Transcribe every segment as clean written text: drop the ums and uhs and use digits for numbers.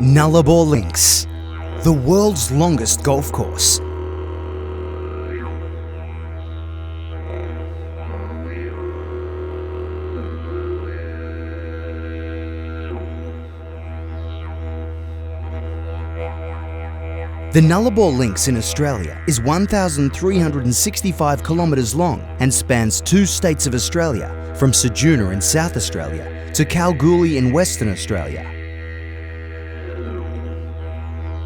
Nullabor Links, the world's longest golf course. The Nullabor Links in Australia is 1,365 kilometres long and spans 2 states of Australia, from Ceduna in South Australia to Kalgoorlie in Western Australia.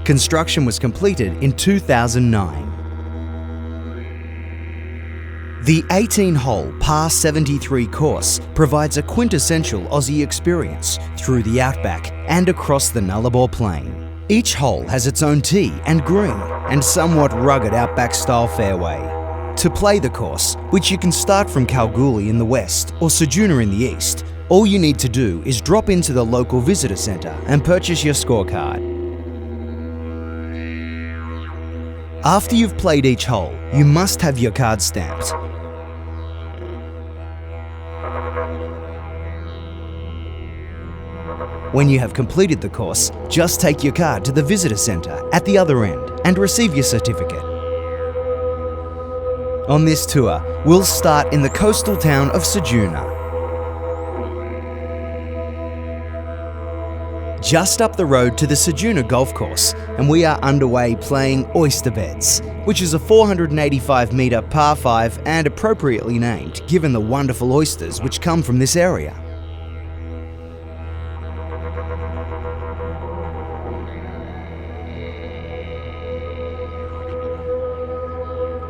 Construction was completed in 2009. The 18-hole par 73 course provides a quintessential Aussie experience through the outback and across the Nullabor Plain. Each hole has its own tee and green and somewhat rugged outback-style fairway. To play the course, which you can start from Kalgoorlie in the west or Ceduna in the east, all you need to do is drop into the local visitor centre and purchase your scorecard. After you've played each hole, you must have your card stamped. When you have completed the course, just take your card to the visitor centre at the other end and receive your certificate. On this tour, we'll start in the coastal town of Ceduna. Just up the road to the Ceduna Golf Course, and we are underway playing Oyster Beds, which is a 485-metre par 5 and appropriately named given the wonderful oysters which come from this area.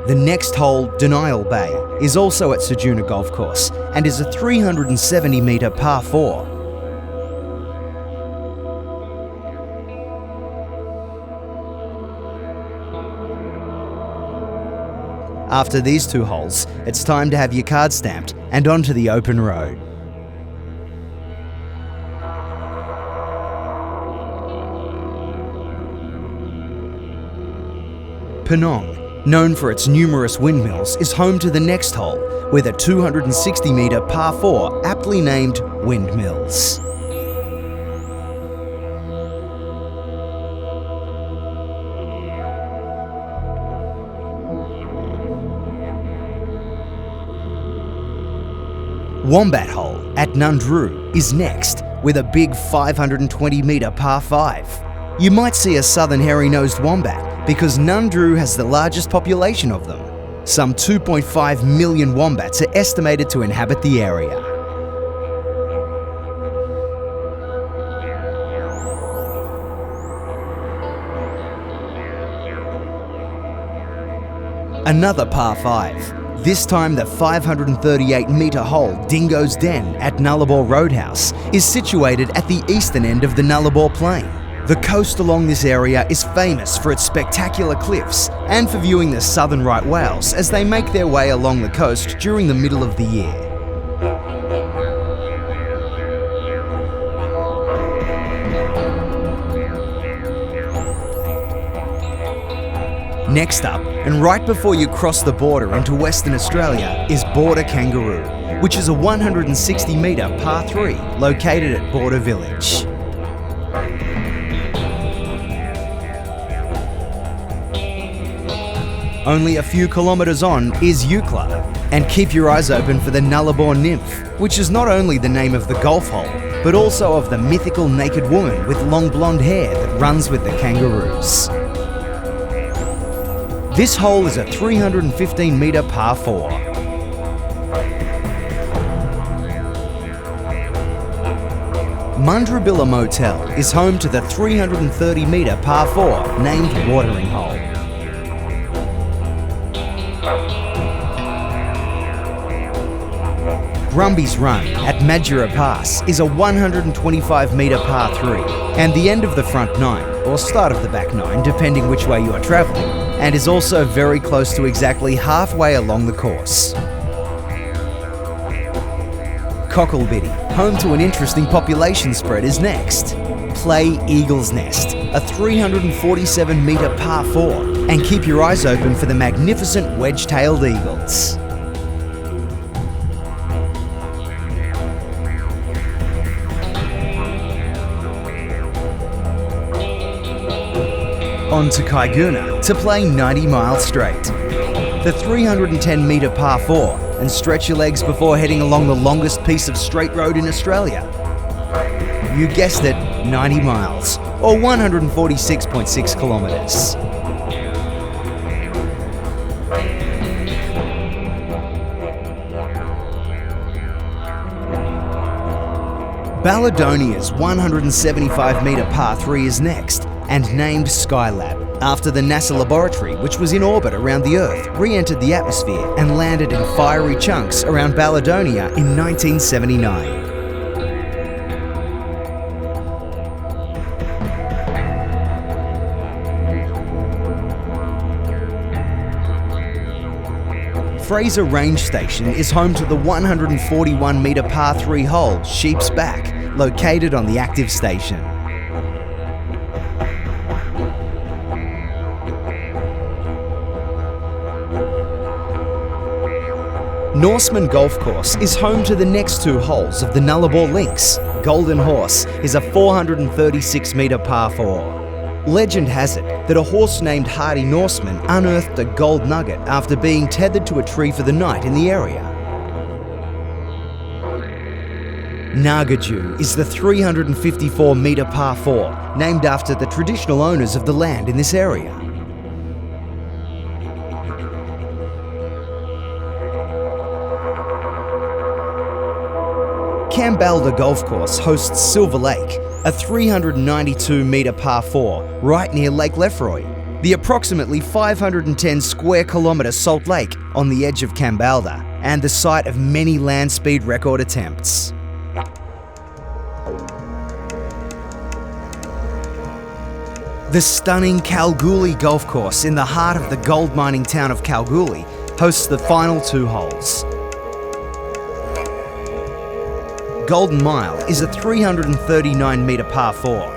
The next hole, Denial Bay, is also at Ceduna Golf Course and is a 370-metre par 4. After these 2 holes, it's time to have your card stamped and onto the open road. Penong, known for its numerous windmills, is home to the next hole, with a 260-metre par 4 aptly named Windmills. Wombat Hole at Nundroo is next, with a big 520-metre par 5. You might see a southern hairy-nosed wombat because Nundroo has the largest population of them. Some 2.5 million wombats are estimated to inhabit the area. Another par 5. This time the 538-metre hole Dingo's Den at Nullabor Roadhouse is situated at the eastern end of the Nullabor Plain. The coast along this area is famous for its spectacular cliffs and for viewing the southern right whales as they make their way along the coast during the middle of the year. Next up, and right before you cross the border into Western Australia, is Border Kangaroo, which is a 160-metre par 3 located at Border Village. Only a few kilometres on is Eucla, and keep your eyes open for the Nullabor Nymph, which is not only the name of the golf hole, but also of the mythical naked woman with long blonde hair that runs with the kangaroos. This hole is a 315-metre par 4. Mundrabilla Motel is home to the 330-metre par 4 named Watering Hole. Brumby's Run at Madura Pass is a 125-metre par 3 and the end of the front 9, or start of the back 9 depending which way you are travelling, and is also very close to exactly halfway along the course. Cocklebiddy, home to an interesting population spread, is next. Play Eagle's Nest, a 347-metre par 4, and keep your eyes open for the magnificent wedge-tailed eagles. on to Ceduna to play 90 miles straight. The 310 metre par 4 and stretch your legs before heading along the longest piece of straight road in Australia. You guessed it, 90 miles, or 146.6 kilometres. Balladonia's 175 metre par 3 is next, and named Skylab, after the NASA laboratory, which was in orbit around the Earth, re-entered the atmosphere and landed in fiery chunks around Balladonia in 1979. Fraser Range Station is home to the 141 metre par 3 hole, Sheep's Back, located on the active station. Norseman Golf Course is home to the next 2 holes of the Nullabor Links. Golden Horse is a 436 metre par 4. Legend has it that a horse named Hardy Norseman unearthed a gold nugget after being tethered to a tree for the night in the area. Nagaju is the 354 metre par 4, named after the traditional owners of the land in this area. Kambalda Golf Course hosts Silver Lake, a 392 metre par 4 right near Lake Lefroy, the approximately 510 square kilometre salt lake on the edge of Kambalda and the site of many land speed record attempts. The stunning Kalgoorlie Golf Course in the heart of the gold mining town of Kalgoorlie hosts the final 2 holes. Golden Mile is a 339 metre par 4.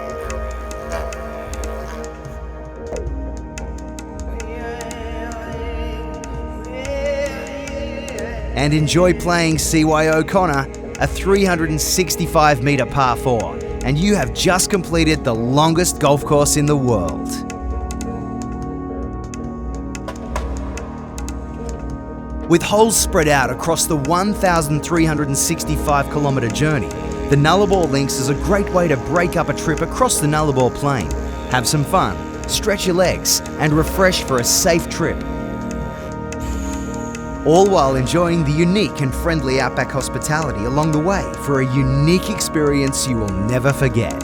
And enjoy playing CY O'Connor, a 365 metre par 4, and you have just completed the longest golf course in the world. With holes spread out across the 1,365 kilometre journey, the Nullabor Links is a great way to break up a trip across the Nullabor Plain, have some fun, stretch your legs and refresh for a safe trip. All while enjoying the unique and friendly outback hospitality along the way for a unique experience you will never forget.